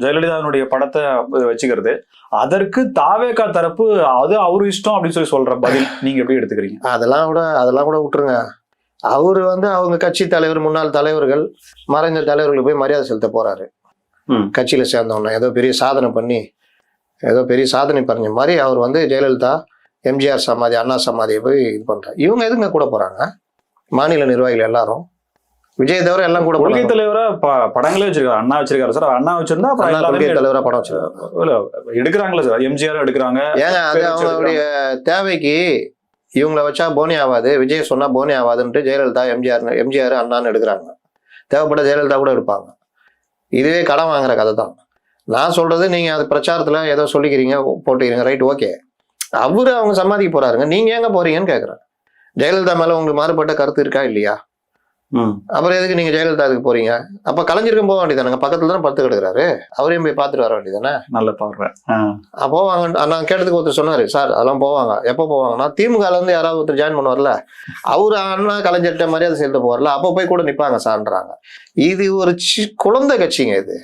ஜெயலலிதாவினுடைய படத்தை வச்சுக்கிறது. அதற்கு தாவேகா தரப்பு அது அவரு இஷ்டம் அப்படின்னு சொல்ற பதில் நீங்க எப்படி எடுத்துக்கிறீங்க? அதெல்லாம் கூட விட்டுருங்க. அவரு அவங்க கட்சி தலைவர், முன்னாள் தலைவர்கள், மறைந்த தலைவர்களுக்கு போய் மரியாதை செலுத்த போறாரு. கட்சியில சேர்ந்தவன ஏதோ பெரிய சாதனை பண்ண மாதிரி அவர் ஜெயலலிதா, எம்ஜிஆர் சமாதி, அண்ணா சமாதியை போய் இது பண்றாரு. இவங்க எதுங்க கூட போறாங்க? மாநில நிர்வாகிகள் எல்லாரும், விஜய் தவிர எல்லாம் கூட. கொள்கை தலைவரா படங்களே வச்சிருக்காரு. அண்ணா வச்சிருக்காரு சார். அண்ணா வச்சிருந்தா கொள்கை தலைவரா படம் வச்சிருக்காரு. எடுக்கிறாங்களா சார்? எம்ஜிஆர் எடுக்கிறாங்க. ஏங்க அது அவங்களுடைய தேவைக்கு இவங்களை வச்சா போனி ஆகாது, விஜய் சொன்னா போனி ஆகாதுன்ட்டு ஜெயலலிதா, எம்ஜிஆர் அண்ணான்னு எடுக்கிறாங்க. தேவைப்பட்ட ஜெயலலிதா கூட எடுப்பாங்க. இதுவே கடன் வாங்குற கதை தான். நான் சொல்றது, நீங்க அது பிரச்சாரத்துல ஏதோ சொல்லிக்கிறீங்க, போட்டுக்கிறீங்க, ரைட், ஓகே. அவங்க சமாதிக்கு போறாருங்க, நீங்க எங்க போறீங்கன்னு கேக்குறேன். ஜெயலலிதா மேல உங்களுக்கு மாறுபட்ட கருத்து இருக்கா இல்லையா? அப்புறம் எதுக்கு நீங்க ஜெயலலிதாவுக்கு போறீங்க? அப்ப கலைஞருக்கும் போக வேண்டியதானங்க, பக்கத்துல தானே படுத்து கிடக்குறாரு, அவரையும் போய் பார்த்துட்டு வர வேண்டியதானே. நல்ல பார்வை. போவாங்க. நான் கேட்டதுக்கு ஒருத்தர் சொன்னாரு, சார் அதெல்லாம் போவாங்க. எப்போ போவாங்கன்னா, திமுக இருந்து யாராவது ஒருத்தர் ஜாயின் பண்ணுவார்ல, அவரு அண்ணா கலைஞர்கிட்ட மரியாதை செலுத்த போவார்ல, அப்போ போய் கூட நிப்பாங்க சார்ன்றாங்க. இது ஒரு குழந்தை கட்சிங்க இது.